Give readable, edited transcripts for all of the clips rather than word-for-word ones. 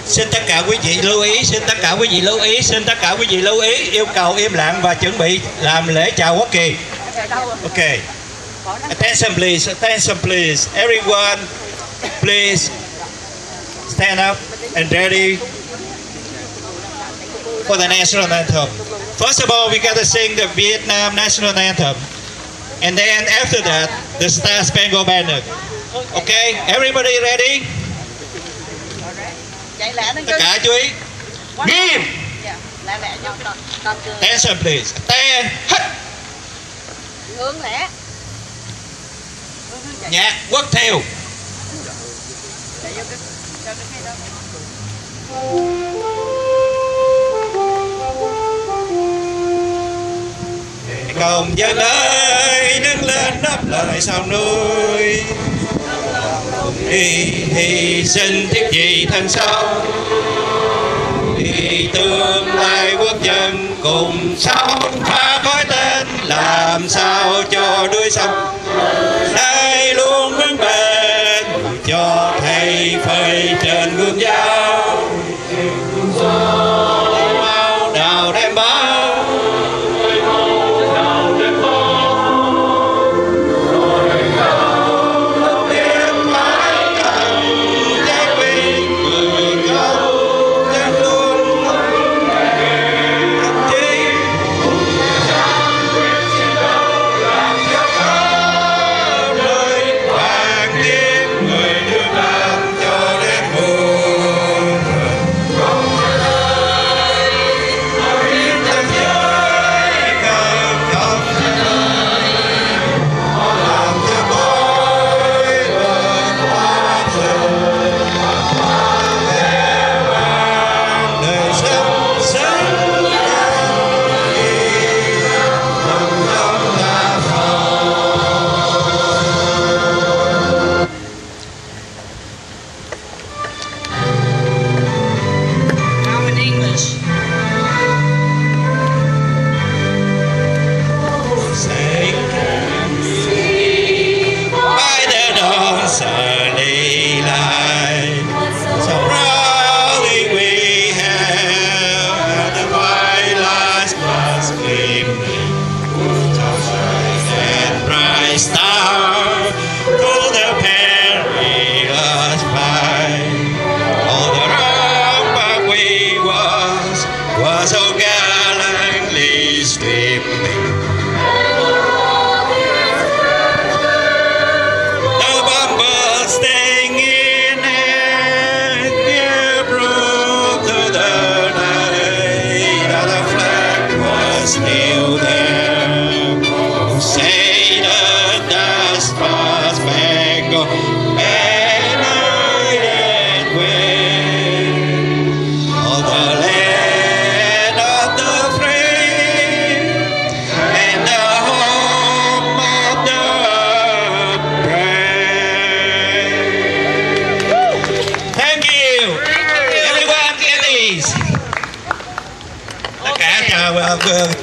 Xin tất cả quý vị lưu ý, xin tất cả quý vị lưu ý, xin tất cả quý vị lưu ý, yêu cầu im lặng và chuẩn bị làm lễ chào quốc kỳ. Okay. Attention please. Everyone, please stand up and ready for the national anthem. First of all, we got to sing the Vietnam national anthem, and then after that, the Star Spangled Banner. Okay, everybody ready? Tất cả chú ý. Nghiêm. Attention please. Nhạc quốc thiều. Cộng dân ơi, đứng lên đáp lời sông núi, hy sinh thiết gì thân sâu, vì tương lai quốc dân cùng sống, phá khói tên làm sao cho đuôi sông đây luôn vững bền, cho thầy phơi trên gương giáo mau đào đem báo.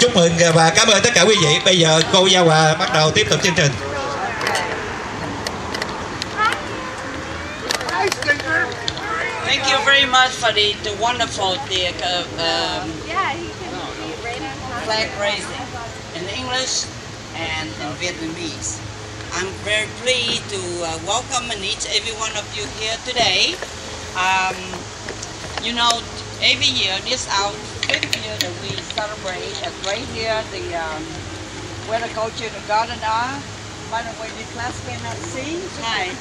Chúc mừng và cảm ơn tất cả quý vị. Bây giờ cô Giao Hòa bắt đầu tiếp tục chương trình. Thank you very much for the wonderful flag raising in English and in Vietnamese. I'm very pleased to welcome and each every one of you here today. You know, every year this our 5th year that we celebrate at right here the where the culture the garden are. By the way, the class cannot see. Hi.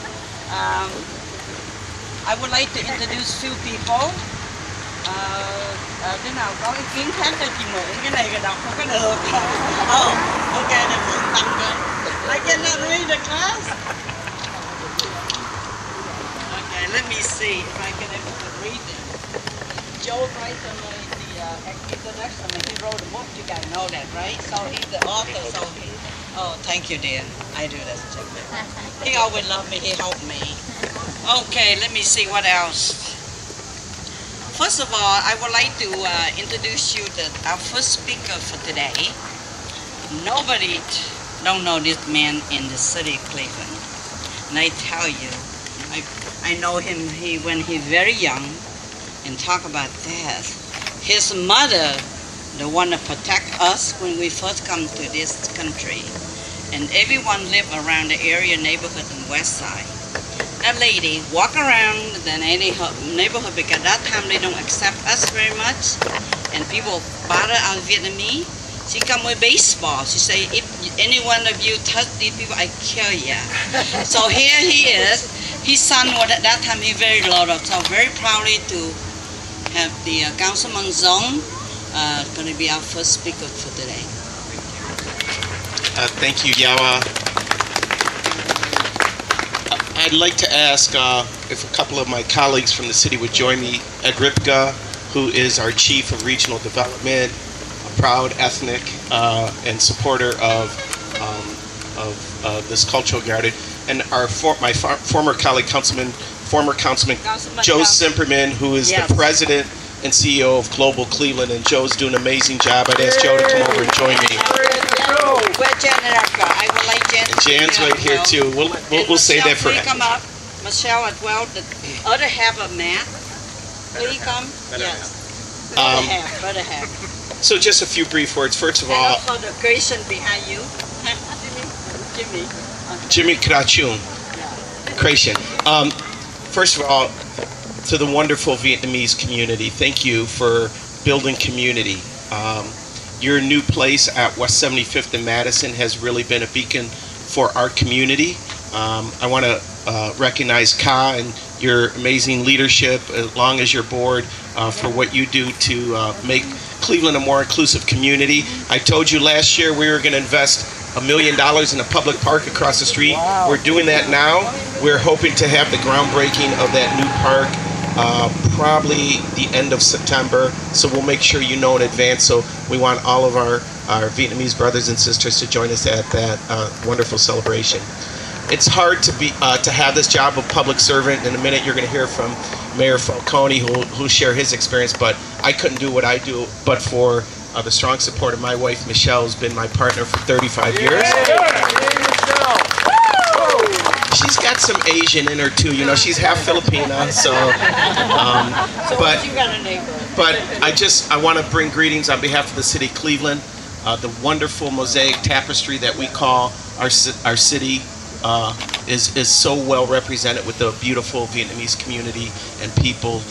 I would like to introduce few people. Thế nào có ý kiến khác cho chị Mượn? Cái này đọc không có được. Oh, okay, để Mượn tăng coi. I cannot read the class. Okay, let me see if I can able to read it. Joe writes on the introduction, he wrote a book, you guys know that, right? So he's the author, so he... Oh, thank you, dear. I do that. He always loved me, he helped me. Okay, let me see what else. First of all, I would like to introduce you to our first speaker for today. Nobody don't know this man in the city of Cleveland. And I tell you, I know him when he's very young, and talk about that. His mother, the one that protect us when we first come to this country, and everyone live around the area neighborhood in West Side. That lady walk around the neighborhood because that time they don't accept us very much, and people bother our Vietnamese. She come with baseball. She say, if any one of you touch these people, I kill ya. So here he is. His son was at that time he very loyal. So very proudly to have the Councilman Zong going to be our first speaker for today. Thank you, Yawa. I'd like to ask if a couple of my colleagues from the city would join me. Ed Ripka, who is our Chief of Regional Development, a proud ethnic and supporter of this cultural garden, and my former colleague, former Councilman Joe Simperman, who is the President and CEO of Global Cleveland, and Joe's doing an amazing job. I'd ask Joe to come over and join me. Where Jan and Erica? I would like Jan. And Jan's right here too. We'll say that for. Come up, Michelle as well. The other half of Matt. Please come. Yes. Other half. So just a few brief words. First of all, and also the Grayson behind you, Jimmy Krachun. Creation. First of all, to the wonderful Vietnamese community, thank you for building community. Your new place at West 75th and Madison has really been a beacon for our community. I want to recognize Ka and your amazing leadership, along as your board, for what you do to make Cleveland a more inclusive community. I told you last year we were going to invest $1 million in a public park across the street. Wow. We're doing that now. We're hoping to have the groundbreaking of that new park probably the end of September, so we'll make sure you know in advance. So we want all of our Vietnamese brothers and sisters to join us at that wonderful celebration. It's hard to have this job of public servant. In a minute you're going to hear from Mayor Falcone who'll share his experience, but I couldn't do what I do but for the strong support of my wife Michelle, who's been my partner for 35 years. She's got some Asian in her too, you know, she's half Filipina, so but I want to bring greetings on behalf of the city of Cleveland. The wonderful mosaic tapestry that we call our city is so well represented with the beautiful Vietnamese community and people.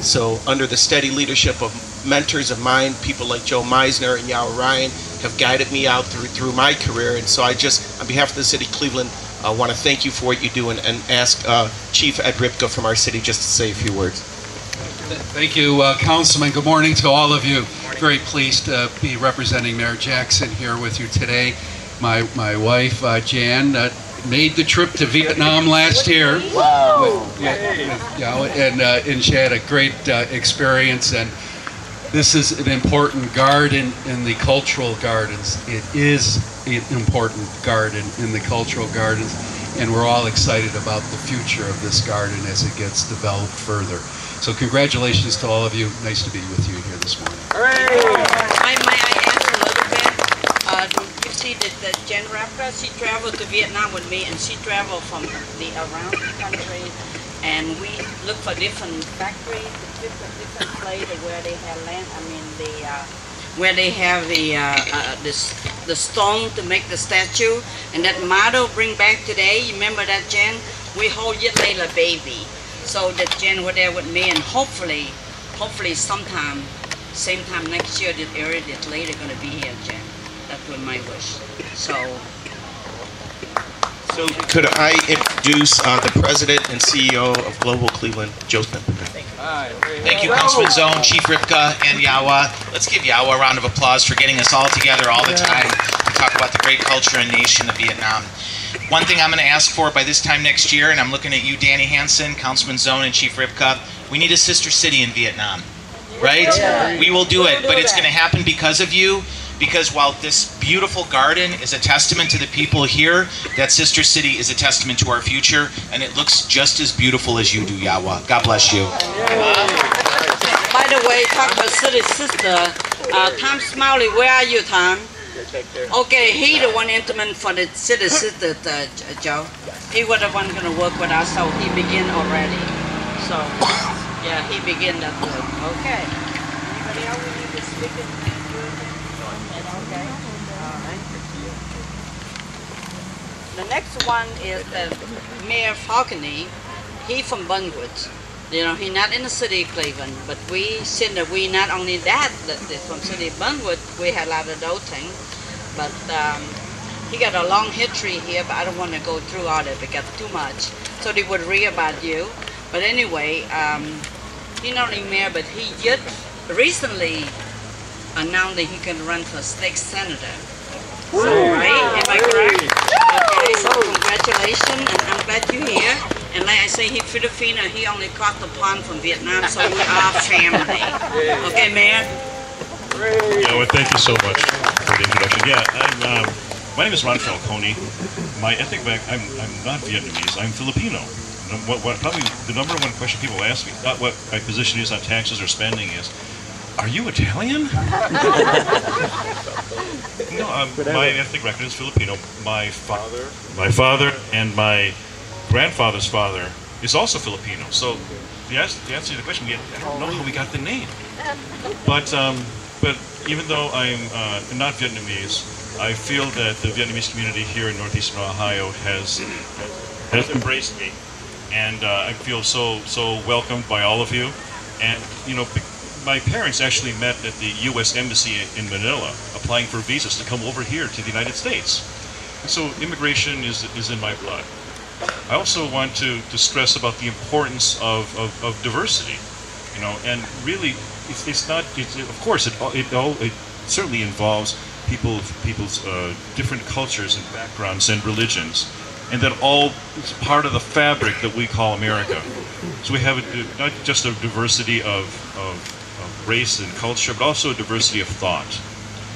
So under the steady leadership of mentors of mine, people like Joe Meisner and Yao Ryan have guided me out through my career, and so I just, on behalf of the city of Cleveland, I want to thank you for what you do and ask Chief Ed Ripka from our city just to say a few words. Thank you, Councilman. Good morning to all of you. Very pleased to be representing Mayor Jackson here with you today. My wife, Jan, made the trip to Vietnam last year. Wow. And she had a great experience. And this is an important garden in the cultural gardens. It is an important garden in the cultural gardens, and we're all excited about the future of this garden as it gets developed further. So congratulations to all of you. Nice to be with you here this morning. May I ask a little bit? You see that Jan Rapka, she traveled to Vietnam with me, and she traveled from around the country, and we look for different factories, different places where they have land. I mean where they have the stone to make the statue, and that model bring back today. You remember that, Jen? We hold Yet Layla baby, so that Jen were there with me, and hopefully sometime, same time next year, that area that later gonna be here, Jen. That's what my wish. So could I introduce the President and CEO of Global Cleveland, Joe Simperman. Thank you, Councilman Zone, Chief Ripka, and Yawa. Let's give Yawa a round of applause for getting us all together all the time to talk about the great culture and nation of Vietnam. One thing I'm going to ask for by this time next year, and I'm looking at you, Danny Hansen, Councilman Zone, and Chief Ripka, we need a sister city in Vietnam, right? Yeah. We will do it, but it's going to happen because of you. Because while this beautiful garden is a testament to the people here, that sister city is a testament to our future, and it looks just as beautiful as you do, Yawa. God bless you. By the way, talk about city sister. Tom Smiley, where are you, Tom? Okay, he the one intimate for the city, Joe. He was the one gonna work with us, so he begin already. So, yeah, he begin that work. Okay. Anybody else we need to speak in? Okay. All right. The next one is Mayor Falcone. He from Bunwood. You know, he not in the city of Cleveland, but we said that we not only that from city of Bunwood, we had a lot of those things, but he got a long history here, but I don't want to go through all that because too much. So they would read about you. But anyway, he not only mayor, but he just recently announced that he can run for state senator. So, right? Am I correct? Okay, so congratulations, and I'm glad you're here. And like I say, he's Filipino, he only crossed the pond from Vietnam, so we are family. Okay, Mayor? Yeah, well, thank you so much for the introduction. Yeah, my name is Ron Falcone. My ethnic background, I'm not Vietnamese, I'm Filipino. Probably the number one question people ask me, not what my position is on taxes or spending is, are you Italian? No, my ethnic background is Filipino. My father and my grandfather's father is also Filipino. So the answer to the question, I don't know how we got the name. But even though I'm not Vietnamese, I feel that the Vietnamese community here in northeastern Ohio has embraced me, and I feel so welcomed by all of you. And you know, my parents actually met at the U.S. Embassy in Manila, applying for visas to come over here to the United States. And so immigration is in my blood. I also want to stress about the importance of diversity, you know, and really, of course, it certainly involves people's different cultures and backgrounds and religions, and that all is part of the fabric that we call America. So we have not just a diversity of race and culture, but also a diversity of thought.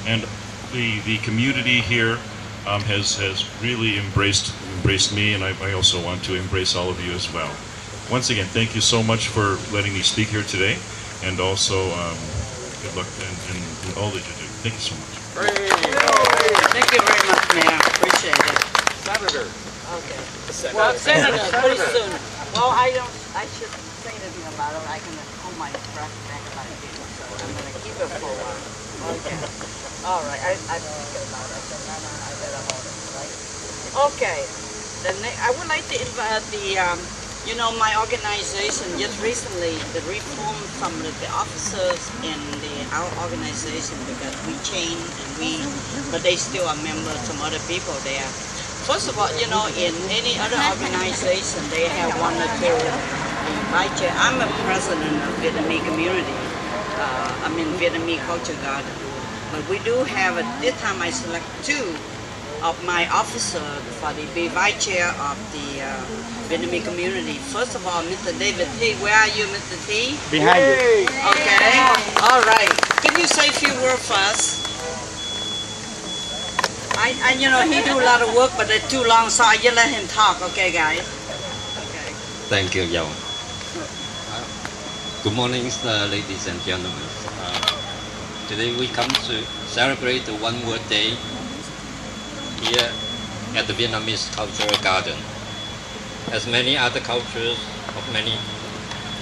And the community here has really embraced me, and I also want to embrace all of you as well. Once again, thank you so much for letting me speak here today, and also good luck in all that you do. Thank you so much. Thank you very much, Mayor. Appreciate it. Senator. Okay. Well, Senator, pretty soon. Well, I should say anything about it. I can hold my breath back like this, so I'm going to keep it for a while. Okay. All right. I think about it. So now I better hold it, right? Okay. I would like to invite my organization just recently, the reform some of the officers in our organization, because we changed but they still are members, some other people there. First of all, you know, in any other organization, they have one or two invite you. I'm a president of Vietnamese community. I'm in Vietnamese Culture Garden. But we do have, this time I select two of my officers for the vice chair of the Vietnamese community. First of all, Mr. David T. Where are you, Mr. T? Behind you. Okay. All right. Can you say a few words first? You know, he do a lot of work, but it's too long, so I just let him talk. Okay, guys? Okay. Thank you, Yao. Good morning, ladies and gentlemen. Today we come to celebrate the One Word Day here at the Vietnamese Cultural Garden. As many other cultures of many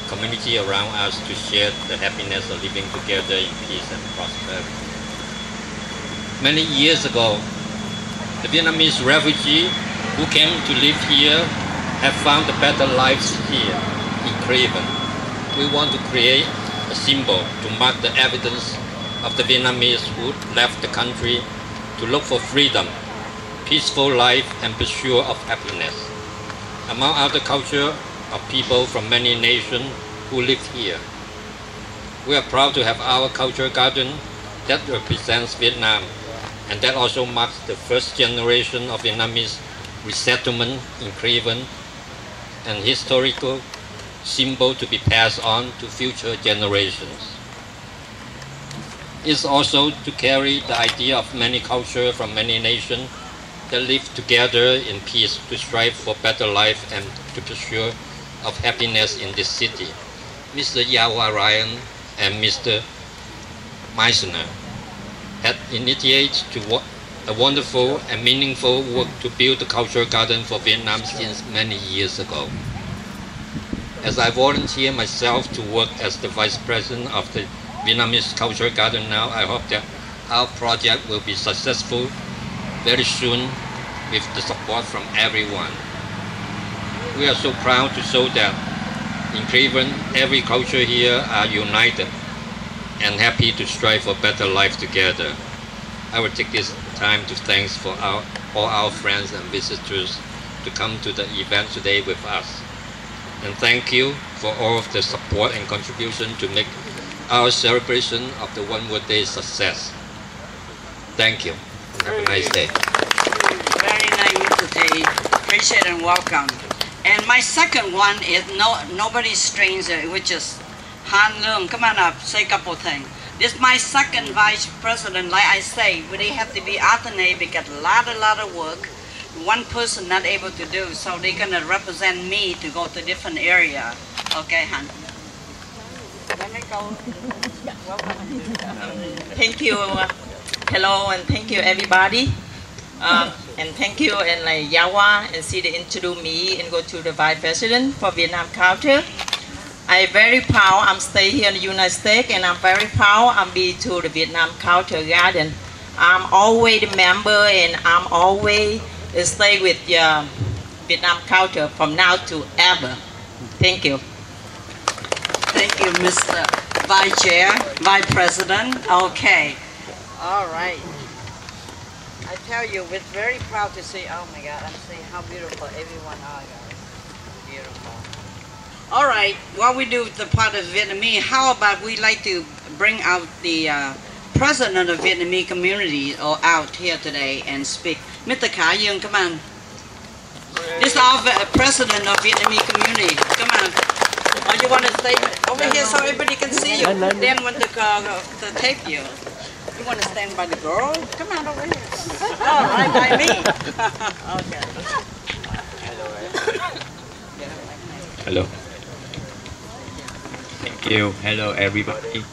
community around us to share the happiness of living together in peace and prosperity. Many years ago, the Vietnamese refugees who came to live here have found a better lives here in Cleveland. We want to create a symbol to mark the evidence of the Vietnamese who left the country to look for freedom, peaceful life, and pursuit of happiness. Among other cultures of people from many nations who live here, we are proud to have our cultural garden that represents Vietnam, and that also marks the first generation of Vietnamese resettlement in Cleveland, an historical symbol to be passed on to future generations. It's also to carry the idea of many cultures from many nations that live together in peace to strive for better life and to pursue of happiness in this city. Mr. Yawa Ryan and Mr. Meisner had initiated a wonderful and meaningful work to build a cultural garden for Vietnam since many years ago. As I volunteer myself to work as the Vice President of the Vietnamese Cultural Garden now, I hope that our project will be successful very soon with the support from everyone. We are so proud to show that in Cleveland, every culture here are united and happy to strive for better life together. I will take this time to thank for all our friends and visitors to come to the event today with us. And thank you for all of the support and contribution to make our celebration of the One World Day a success. Thank you. Have a nice day. Very nice, Mr. Tay. Appreciate and welcome. And my second one is nobody's stranger, which is Han Leung. Come on up, say a couple things. This is my second vice president. Like I say, they have to be alternate because a lot of work. One person not able to do, so they're gonna represent me to go to different area. Okay, Han. Let me go. Thank you. Hello, and thank you everybody. And thank you and like Yawa and see the introduce me and go to the vice president for Vietnam culture. I'm very proud. I'm stay here in the United States, and I'm very proud. I'm be to the Vietnam Culture Garden. I'm always a member, and I'm always stay with Vietnam culture from now to ever. Thank you. Thank you, Mr. Vice Chair, Vice President. Okay. All right. I tell you, we're very proud to see. Oh my God, I'm seeing how beautiful everyone are, guys. Beautiful. All right. While we do the part of Vietnamese, how about we like to bring out the president of the Vietnamese community out here today and speak. Mr. Khả Dương, come on. This is our president of Vietnamese community. Come on. Oh, you want to stay over here so everybody can see you? Then when the tape you. You want to stand by the girl? Come on over here. Oh, right by me. Okay. Hello. Thank you. Hello, everybody.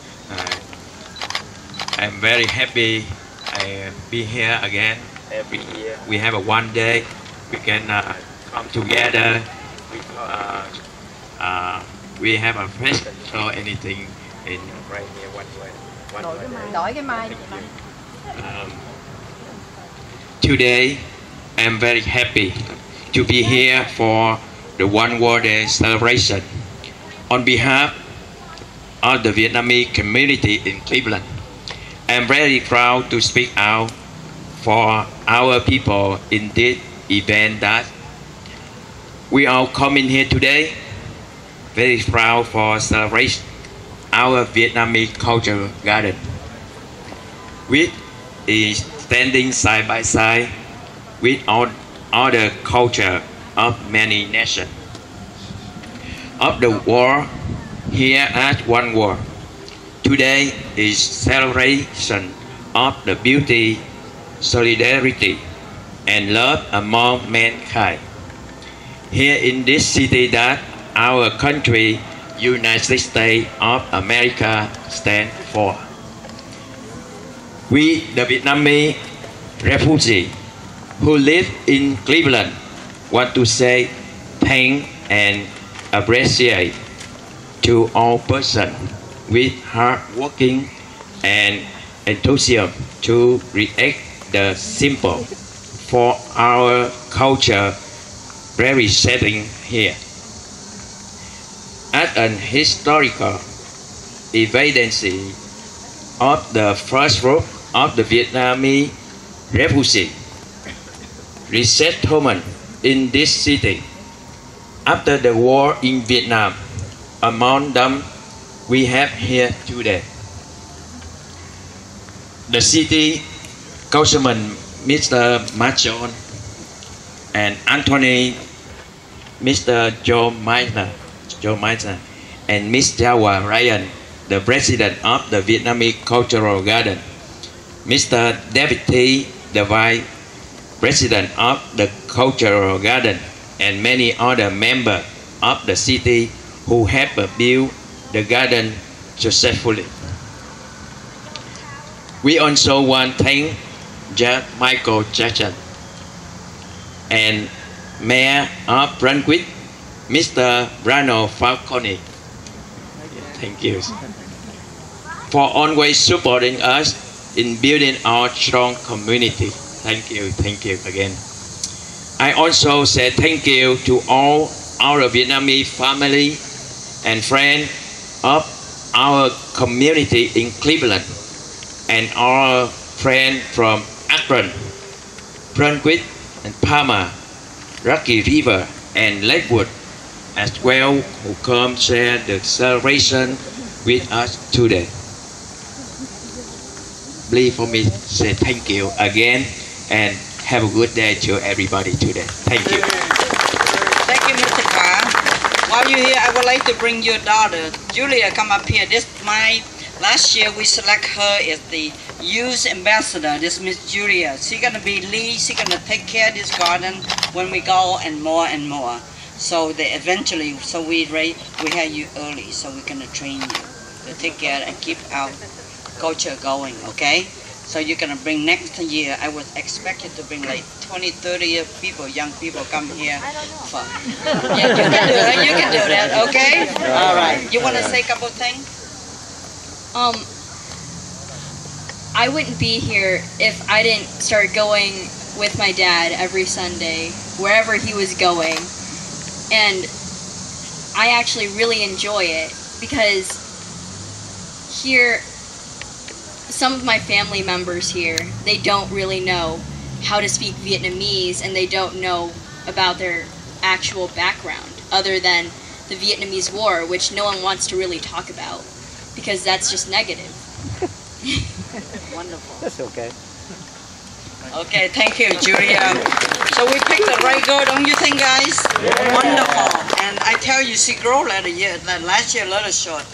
I'm very happy I be here again. Every year we have a one day we can come together. We have a festival or anything in right here one way. Today I'm very happy to be here for the One World Day celebration. On behalf of the Vietnamese community in Cleveland, I'm very proud to speak out for our people in this event that we all come in here today. Very proud for celebration our Vietnamese cultural garden, which is standing side by side with all other culture of many nations of the world here at One World. Today is celebration of the beauty, solidarity, and love among mankind. Here in this city that our country, United States of America, stand for. We, the Vietnamese refugees who live in Cleveland, want to say thank and appreciate to all persons with hard working and enthusiasm to react the simple for our culture very setting here. As an historical evidence of the first group of the Vietnamese refugee resettlement in this city after the war in Vietnam, among them we have here today. The city councilman Mr. Machon and Anthony, Mr. Joe Meisner, and Miss Jawa Ryan, the president of the Vietnamese Cultural Garden, Mr. David T, the vice president of the Cultural Garden, and many other members of the city who have built the garden successfully. We also want to thank Michael Jackson, and Mayor of Brunswick, Mr. Brano Falcone. Thank you for always supporting us in building our strong community. Thank you again. I also say thank you to all our Vietnamese family and friends of our community in Cleveland, and our friends from Akron, Brunswick, and Palmer, Rocky River, and Lakewood as well, who come share the celebration with us today. Please for me say thank you again, and have a good day to everybody today. Thank you. Thank you, Mr. Carr. While you're here, I would like to bring your daughter, Julia, come up here. Last year we select her as the youth ambassador. This Miss Julia. She's gonna be lead. She's gonna take care of this garden when we go, and more. So we have you early, so we're gonna train you to take care and keep our culture going. Okay. So you're gonna bring next year. I would expect you to bring like 20, 30 people, young people, come here. Yeah, you can do that. Okay. All right. You wanna say a couple of things? I wouldn't be here if I didn't start going with my dad every Sunday, wherever he was going. And I actually really enjoy it because here, some of my family members here, they don't really know how to speak Vietnamese, and they don't know about their actual background other than the Vietnamese War, which no one wants to really talk about because that's just negative. Wonderful. That's okay. Okay, thank you, Julia. So we picked the right girl, don't you think, guys? Yeah. Wonderful. And I tell you, she grew last year a little short.